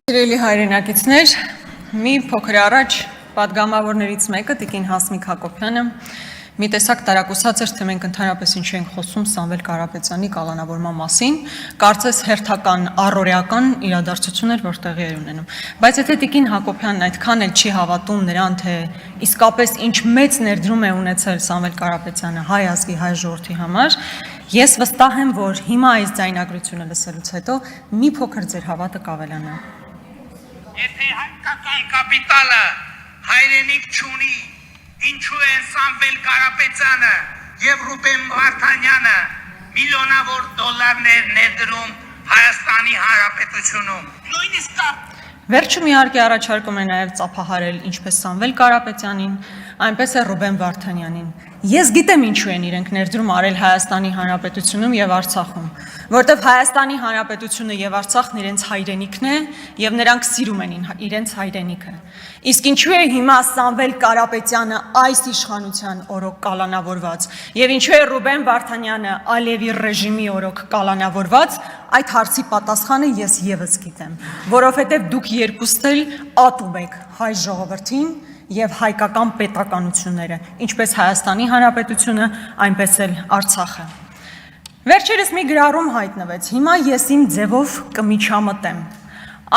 Սիրելի հայրենակիցներ, մի փոքր առաջ պատգամավորներից մեկը Տիկին Հասմիկ Հակոբյանը մի տեսակ տարակուսած էր, թե մենք ընդհանրապես ինչ ենք խոսում Սամվել Կարապետյանի կալանավորման մասին, կարծես հերթական առօրեական իրադարձություն էր, որ տեղի էր ունենում։ Բայց եթե Տիկին Հակոբյանն այդքան էլ չի հավատում նրան, թե իսկապես ինչ մեծ ներդրում է ունեցել Սամվել Կարապետյանը հայ ազգի, հայ ժողովրդի համար, ես վստահ եմ, որ հիմա այս ձայնագրությունը լսելուց հետո մի փոքր ձեր հավատը կավելանա։ Եթե հայկական կապիտալը հայրենիք չունի, ինչու են Սամվել Կարապետյանը և Ռուբեն Վարդանյանը միլիոնավոր դոլարներ ներդրում Հայաստանի Հանրապետությունում։ Նույնիսկ Վերջում իհարկե առաջարկում է նաև ծափահարել ինչպես Սամվել Կարապետյանին, այնպես է Ռուբեն Վարդանյանին։ Ես գիտեմ ինչու են իրենք ներդրում արել Հայաստանի Հանրապետությունում և Արցախում, որտեղ Հայաստանի Հանրապետությունը և Արցախն իրենց հայրենիքն է և նրանք սիրում են իրենց հայրենիքը։ Իսկ ինչու է հիմա Սամվել Կարապետյանը այս իշխանության օրոք կալանավորված և ինչու է Ռուբեն Վարդանյանը Ալիևի ռեժիմի օրոք կալանավորված, այդ հարցի պատասխանը ես ևս գիտեմ, որովհետև դուք երկուստ էլ ատում եք հայ ժողովրդին և հայկական պետականությունները, ինչպես Հայաստանի Հանրապետությունը, այնպես էլ Արցախը։ Վերջերս մի գրառում հայտնվեց, հիմա ես իմ ձևով կմիջամտեմ։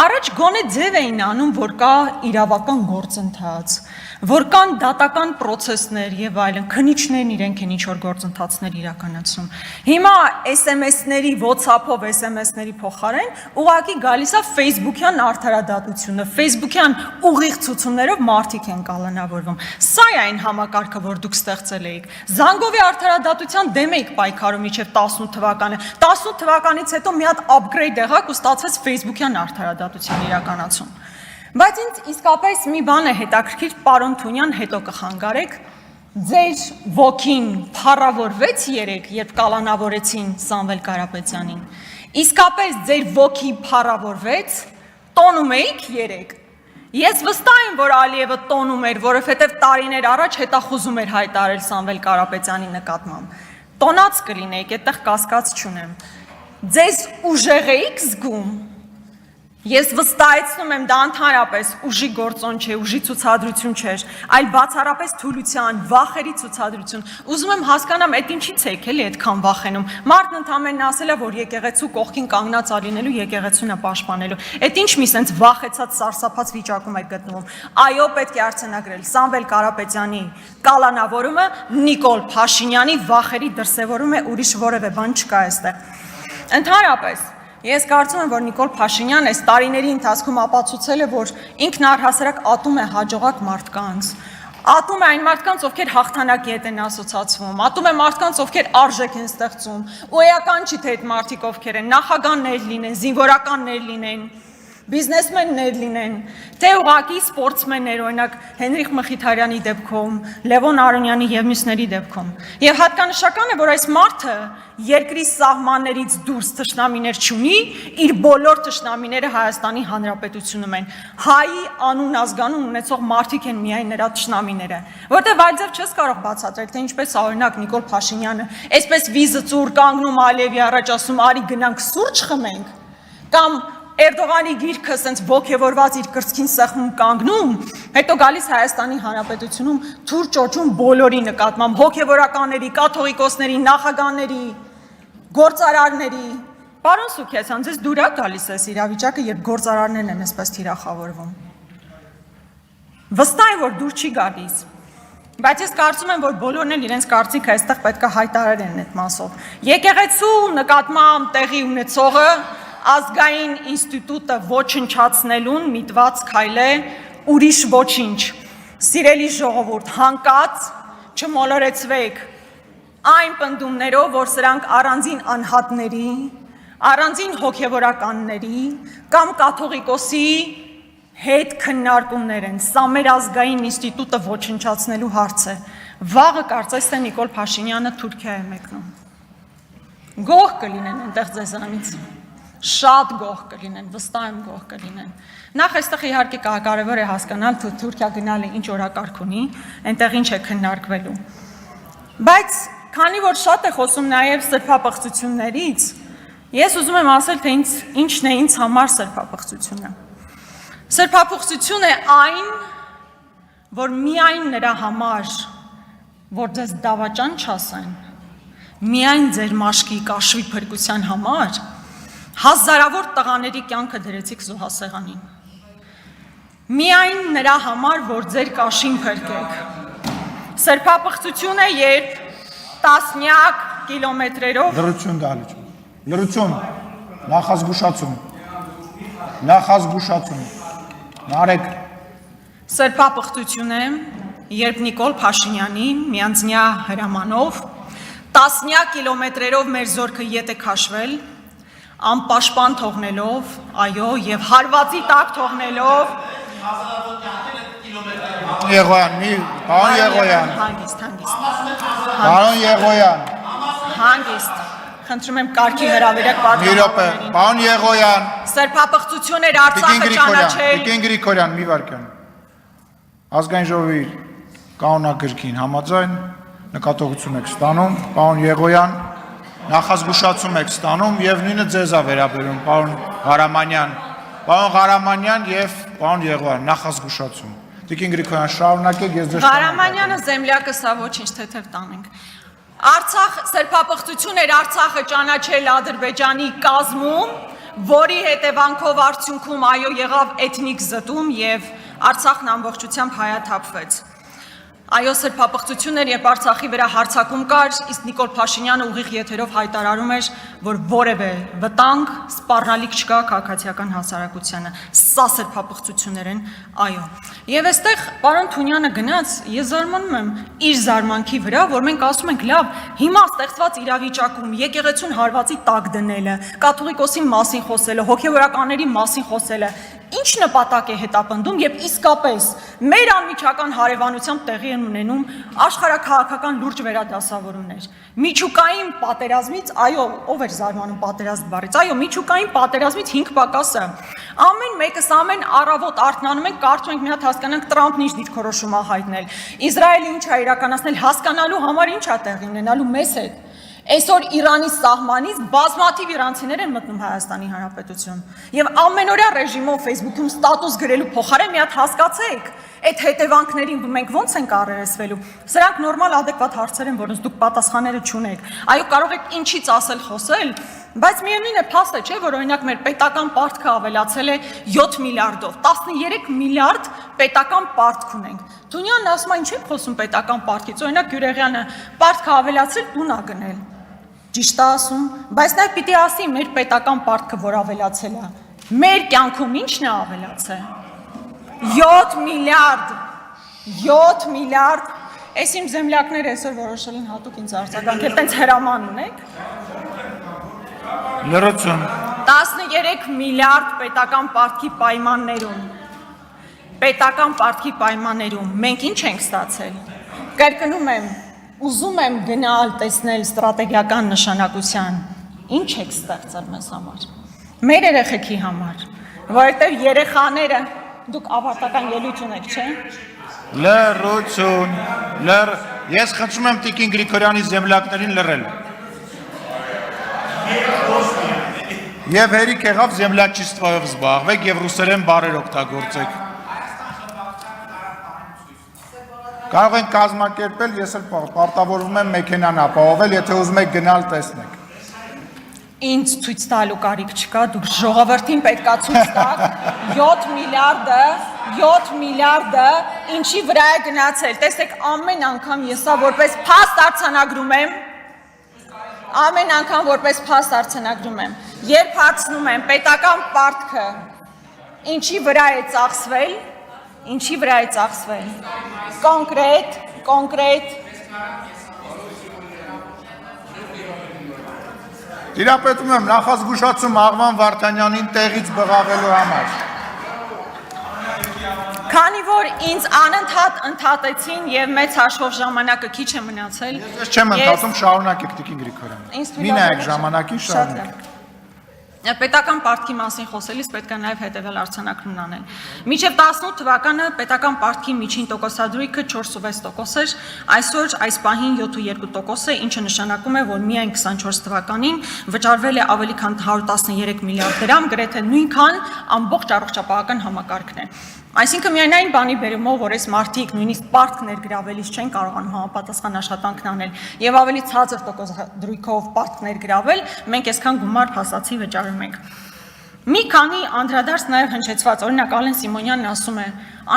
Առաջ գոնե ձև էին անում, որ կա իրավական գործընթաց, որ կան դատական պրոցեսներ և այլն, քննիչներն իրենք են ինչ-որ գործընթացներ իրականացնում։ Հիմա SMS-ների, WhatsApp-ով SMS-ների փոխարեն ուղղակի գալիս է Facebook-յան արդարադատությունը, Facebook-յան ուղիղ ցուցումներով մարդիկ են կալանավորվում։ Սա է այն համակարգը, որ դուք ստեղծել էիք։ Զանգովի արդարադատության դեմ էիք պայքարում մինչև 18 թվականը։ 18 թվականից հետո մի հատ upgrade եղաք ու ստացվեց Facebook-յան արդարադատության իրականացում։ Բայց ինձ իսկապես մի բան է հետաքրքիր, պարոն Թունյան, հետո կխանգարեք, ձեր ոգին փառավորվեց երեկ, երբ կալանավորեցին Սամվել Կարապետյանին, իսկապես ձեր ոգի փառավորվեց, տոնում էիք երեկ։ Ես վստահ եմ, որ Ալիևը տոնում էր, որովհետև տարիներ առաջ հետախուզում էր հայտարարել Սամվել Կարապետյանի նկատմամբ։ Տոնած կլինեիք, այդտեղ կասկած չունեմ։ Ձեզ ուժեղ էիք զգում։ Ես վստահեցնում եմ, դա ընդհանրապես ուժի գործոն չէ, ուժի ցուցադրություն չէր, այլ բացառապես թուլության, վախերի ցուցադրություն։ Ուզում եմ հասկանամ, այդ ինչից եք էլի այդքան վախենում։ Մարդն ընդամենն ասել է, որ եկեղեցու կողքին կանգնած ալինելու, եկեղեցուն է պաշտպանելու։ Այդ ինչ մի սենց վախեցած, սարսափած վիճակում եք գտնվում։ Այո, պետք է արձանագրել Սամվել Կարապետյանի կալանավորումը Նիկոլ Փաշինյանի վախերի դրսևորում է, ուրիշ որևէ բան չկա այստեղ։ Ընդհանրապես Ես կարծում եմ, որ Նիկոլ Փաշինյանն այս տարիների ընթացքում ապացուցել է, որ ինքն առհասարակ ատում է հաջողակ մարդկանց, ատում է այն մարդկանց, ովքեր հաղթանակի հետ են ասոցացվում, ատում է մարդկանց, ովքեր արժեք են ստեղծում, ու էական չի, թե այդ մարդիկ ովքեր են, նախագահներ լինեն, զինվորականներ լինեն, բիզնեսմեններ լինեն, թե ուղղակի սպորտսմեններ, օրինակ Հենրիխ Մխիթարյանի դեպքում, Լևոն Արոնյանի և մյուսների դեպքում։ Եվ հատկանշական է, որ այս մարդը երկրի սահմաններից դուրս թշնամիներ չունի, իր բոլոր թշնամիները Հայաստանի Հանրապետությունում են։ Հայի անուն ազգանուն ունեցող մարդիկ են միայն նրա թշնամիները, որտեղ այլ ձև չես կարող բացատրել, թե ինչպես օրինակ Նիկոլ Փաշինյանը այսպես վիզը ծուր կանգնում Ալիևի առաջ ասում, արի գնանք սուրճ խմենք, կամ Էրդողանի գիրքը սենց ոգևորված իր կրծքին սեղմում կանգնում, հետո գալիս Հայաստանի Հանրապետությունում թուր ճոճում բոլորի նկատմամբ, հոգևորականների, կաթողիկոսների, նախագահների, գործարարների։ Պարոն Սուքիասյան, ձեզ դուր է գալիս այս իրավիճակը, երբ գործարարներն են այսպես թիրախավորվում։ Վստահ եմ, որ դուր չի գալիս։ Բայց ես կարծում եմ, որ բոլորն էլ իրենց կարծիքը այստեղ պետք է հայտարարեն այդ մասով։ Եկեղեցու նկատմամբ տեղի ունեցողը ազգային ինստիտուտը ոչնչացնելուն միտված քայլ է, ուրիշ ոչինչ։ Սիրելի ժողովուրդ, հանկած չմոլորեցվեք այն պնդումներով, որ սրանք առանձին անհատների, առանձին հոգևորականների կամ կաթողիկոսի հետ քննարկումներ են։ Սա մեր ազգային ինստիտուտը ոչնչացնելու հարց է։ Վաղը կարծես թե Նիկոլ Փաշինյանը Թուրքիա է մեկնում։ Գոհ կլինեն այնտեղ ձեզանից։ Շատ գոհ կլինեն, վստահ եմ գոհ կլինեն։ Նախ այստեղ իհարկե կարևոր է հասկանալ, թե Թուրքիա գնալը ինչ օրակարգ ունի, այնտեղ ինչ է քննարկվելու։ Բայց քանի որ շատ է խոսում նաև սրբապղծություններից, ես ուզում եմ ասել, թե ինչն է ինձ համար սրբապղծությունը։ Սրբափոխություն է այն, որ միայն նրա համար, որ ձեզ դավաճան չասեն, միայն ձեր մաշկի կաշվի փրկության համար, հազարավոր տղաների կյանքը դրեցիք զոհասեղանին։ Միայն նրա համար, որ ձեր կաշին փրկեք։ Սրբափոխություն է, երբ տասնյակ կիլոմետրերով Լրություն դալիճ։ Լրություն, նախազգուշացում, Նարեկ։ Սրբափոխություն է, երբ Նիկոլ Փաշինյանի միանձնյա հրամանով տասնյակ կիլոմետրերով մեր զորքը ետ է քաշվել, անպաշտպան թողնելով, այո, եւ հարվածի տակ թողնելով Պարոն Եղոյան, Պարոն Եղոյան, հանգիստ, խնդրում եմ կարգի հրավերեք պատգամավորներին։ Պարոն Եղոյան, Սրբափոխություն էր Արցախը ճանաչել։ Տիկին Գրիգորյան, մի վարքյան։ Ազգային ժողովի կանոնակարգին համաձայն նկատողություն եք ստանում, պարոն Եղոյան, նախազգուշացում եք ստանում եւ նույնը ձեզ է վերաբերում, պարոն Ղարամանյան եւ պարոն Եղոյան, նախազգուշացում։ Տիկին Գրիգորյան, շարունակեք, ես ձեզ Ղարամանյանը земլякը սա ոչինչ թեթև տանենք։ Արցախ սրբափոխություն էր Արցախը ճանաչել Ադրբեջանի կազմում, որի հետևանքով արդյունքում այո եղավ էթնիկ զտում եւ Արցախն ամբողջությամբ հայաթափվեց։ Այո, սրբափոխություն էր, երբ Արցախի վրա հարձակում կար, իսկ Նիկոլ Փաշինյանը ուղիղ եթերով հայտարարում էր, որ որևէ վտանգ, սպառնալիք չկա քաղաքացիական հասարակությանը։ Սա սրբափոխություններ են, այո։ Եվ այստեղ պարոն Թունյանը գնաց, ես զարմանում եմ իր զարմանքի վրա, որ մենք ասում ենք, լավ, հիմա ստեղծված իրավիճակում եկեղեցուն հարվածի տակ դնելը, կաթողիկոսի մասին խոսելը, հոգևորականների մասին խոսելը, ինչ նպատակ է հետապնդում եւ իսկապես մեր անմիջական հարևանությամբ տեղի են ունենում աշխարհաքաղաքական լուրջ վերադասավորումներ։ Միջուկային պատերազմից, այո, ով էր զարմանում պատերազմ բառից, այո, միջուկային պատերազմից 5 պակասը։ Ամեն մեկս ամեն առավոտ արթնանում ենք, կարծում ենք մի հատ հասկանանք Տրամփն ինչ դիրքորոշում է հայտնել։ Իսրայելը ինչ է իրականացնել, հասկանալու համար ինչ է տեղի ունենալու մեզ հետ։ Այսօր Իրանի սահմանից բազմաթիվ իրանցիներ են մտնում Հայաստանի Հանրապետություն եւ ամենօրյա ռեժիմով Facebook-ում ստատուս գրելու փոխարեն մի հատ հասկացեք, այդ հետևանքներին մենք ոնց ենք առերեսվելու։ Սրանք նորմալ ադեկվատ հարցեր են, որոնց դուք պատասխանները չունեք։ Այո, կարող եք ինչից ասել խոսել, բայց միևնույն է փաստ է, չէ, որ օրինակ մեր պետական պարտքը ավելացել է 7 միլիարդով, 13 միլիարդ պետական պարտք ունենք։ Թունյանն ասում է, ինչ եք խոսում պետական պարտքից, օրինակ Գյուրեղյանը պարտքը ավելացրել տուն ա գնել։ Ճիշտ է ասում, բայց նա պիտի ասի մեր պետական պարտքը, որ ավելացել է։ Մեր կյանքում ի՞նչն է ավելացել։ 7 միլիարդ։ 7 միլիարդ։ Այս իմ земլякները այսօր որոշել են հատուկ ինձ արձագանքել, տենց հրաման ունեք։ Լրություն։ 13 միլիարդ պետական պարտքի պայմաններում։ Պետական պարտքի պայմաններում մենք ինչ ենք ստացել։ Կրկնում եմ, ուզում եմ գնալ տեսնել ստրատեգիական նշանակության, ինչ եք ստեղծել մեզ համար, մեր երեխեքի համար, որովհետև երեխաները, դուք ավարտական ելույթ ունեք, չէ՞։ Լրություն, ես խնդրում եմ Տիկին Գրիգորյանի земլякներին լռել։ Եվ հերիք եղավ землячествоյով զբաղվեք եւ ռուսերեն բառեր օգտագործեք։ Կարող ենք կազմակերպել, ես էլ պարտավորվում եմ մեքենան ապահովել, եթե ուզում եք գնալ տեսնեք։ Ինձ ցույց տալու կարիք չկա, դուք ժողովրդին պետքա ցույց տաք 7 միլիարդը ինչի վրա է գնացել։ Տեսեք, ամեն անգամ ես սա որպես փաստ արձանագրում եմ, երբ հարցնում եմ պետական պարտքը ինչի վրա է ծախսվել, կոնկրետ Տիրապետում եմ նախազգուշացում Աղվան Վարդանյանին տեղից բղավելու համար։ Քանի որ ինձ անընդհատ ընդհատեցին եւ մեծ հաշվով ժամանակը քիչ է մնացել։ Ես չեմ ընդհատում, շարունակեք Տիկին Գրիգորյան։ Մի նայեք ժամանակին, շարունակեք։ Պետական պարտքի մասին խոսելիս պետք է նաև հետևյալ արձանագրումն անել։ Մինչև 18 թվականը պետական պարտքի միջին տոկոսադրույքը 4.6% էր, այսօր այս պահին 7.2% է, ինչը նշանակում է, որ միայն 24 թվականին վճարվել է ավելի քան 113 միլիարդ դրամ, գրեթե նույնքան ամբողջ առողջապահական համակարգն է։ Այսինքն միայն այն բանի բերումով, որ այս մարդիկ նույնիսկ պարտք ներգրավելիս չեն կարողանում համապատասխան աշխատանքն անել եւ ավելի ցածր տոկոսադրույքով պարտք ներգրավել, մենք այսքան գումար փաստացի վճարում ենք։ Մի քանի անդրադարձ նաեւ հնչեցված, օրինակ Ալեն Սիմոնյանն ասում է,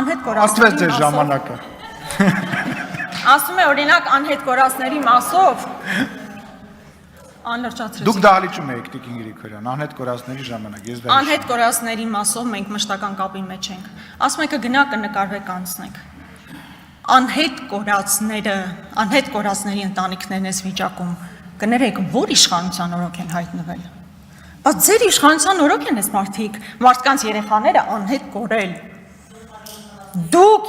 անհետ կորածների ժամանակը։ Ասում է օրինակ անհետ կորածների մասով անլրջացրեցի։ Դուք դահլիճում եք Տիկին Գրիգորյան, անհետ կորածների ժամանակ, ես դա Անհետ կորածների մասով մենք մշտական կապի մեջ ենք։ Ասում եք կգնա կնկարվեք անցնեք։ Անհետ կորածների ընտանիքներն այս վիճակում կներեք, որ իշխանության օրոք են հայտնվել։ Բայց ձեր իշխանության օրոք են այս մարդկանց երեխաները անհետ կորել։ Դուք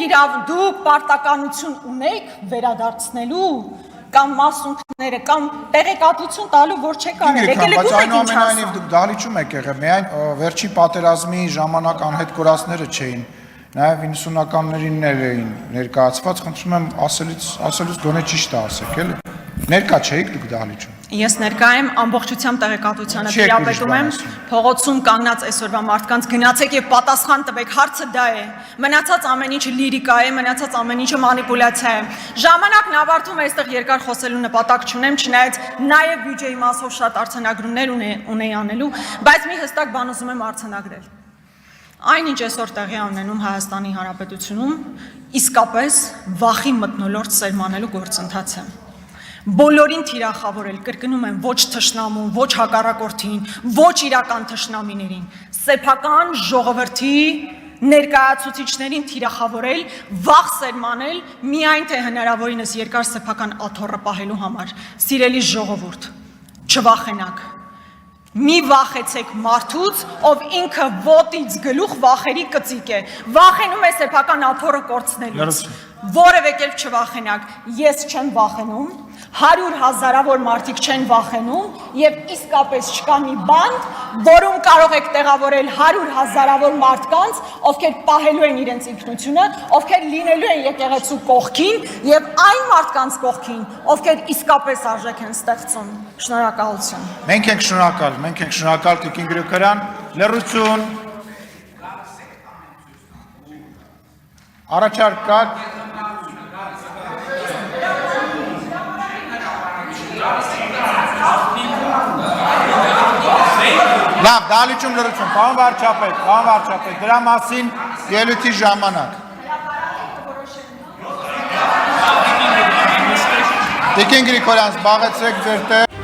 պարտականություն ունեք վերադարձնելու կամ մասունքները կամ տեղեկատվություն տալու, որ չեք արել։ Եկել եք ու եք ինչ ասում։ Դուք դահլիճում եք եղել, միայն վերջի պատերազմի ժամանակ անհետ կորածները չէին, նաև 90-ականներին էին ներկայացված, խնդրում եմ ասելուց գոնե ճիշտ ասեք, էլի։ Ներկա չէիք դուք դահլիճում։ Ես ներկա եմ ամբողջությամբ տեղեկատվությանը տիրապետում եմ փողոցում կանգնած այսօրվա մարդկանց գնացեք եւ պատասխան տվեք, հարցը դա է։ Մնացած ամեն ինչը լիրիկա է, մնացած ամեն ինչը մանիպուլյացիա է։ Ժամանակն ավարտվում է, այստեղ երկար խոսելու նպատակ չունեմ, չնայած նաեւ բյուջեի մասով շատ արձանագրումներ ունեի անելու, բայց մի հստակ բան ուզում եմ արձանագրել։ Այնինչ այսօր տեղի ունենում Հայաստանի Հանրապետությունում իսկապես վախի մթնոլորտ սերմանելու գործընթաց է։ Բոլորին թիրախավորել, կրկնում եմ, ոչ թշնամուն, ոչ հակառակորդին, ոչ իրական թշնամիներին, սեփական ժողովրդի ներկայացուցիչներին թիրախավորել, վախ սերմանել, միայն թե հնարավորինս երկար սեփական աթոռը պահելու համար։ Սիրելի ժողովուրդ, չվախենաք։ Մի վախեցեք մարդուց, ով ինքը ոտից գլուխ վախերի կծիկ է, վախենում է սեփական աթոռը կորցնելուց, որևէ կերպ չվախենակ, ես չեմ վախենում, 100 հազարավոր մարդիկ չեն վախենում եւ իսկապես չկա մի բանդ, որում կարող եք տեղավորել 100 հազարավոր մարդկանց, ովքեր պահելու են իրենց ինքնությունը, ովքեր լինելու են եկեղեցու կողքին եւ այն մարդկանց կողքին, ովքեր իսկապես արժեք են ստեղծում։ Շնորհակալություն։ Մենք ենք շնորհակալ Տիկին Գրիգորյան, լրություն։ Առաջարկ կա։ Լավ, դահլիճում լրություն, պարոն վարչապետ, դրա մասին ելույթի ժամանակ։ Տիկին Գրիգորյան, զբաղեցրեք ձեր տեղ։